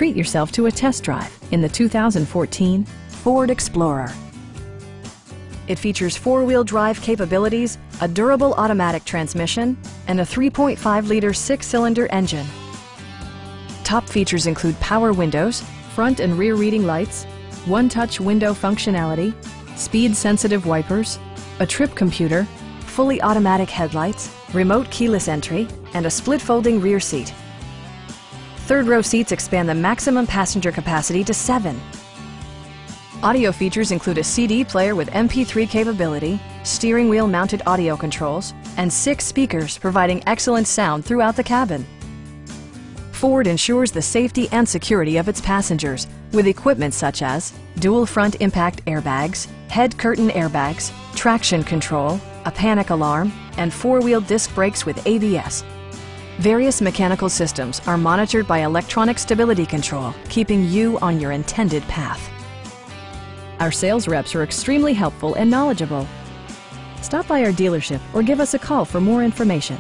treat yourself to a test drive in the 2014 Ford Explorer. It features four-wheel drive capabilities, a durable automatic transmission, and a 3.5-liter six-cylinder engine. Top features include power windows, front and rear reading lights, one-touch window functionality, speed-sensitive wipers, a trip computer, fully automatic headlights, remote keyless entry, and a split-folding rear seat. Third-row seats expand the maximum passenger capacity to 7. Audio features include a CD player with MP3 capability, steering wheel mounted audio controls, and 6 speakers providing excellent sound throughout the cabin. Ford ensures the safety and security of its passengers with equipment such as dual front impact airbags, head curtain airbags, traction control, a panic alarm, and four-wheel disc brakes with ABS. Various mechanical systems are monitored by electronic stability control, keeping you on your intended path. Our sales reps are extremely helpful and knowledgeable. Stop by our dealership or give us a call for more information.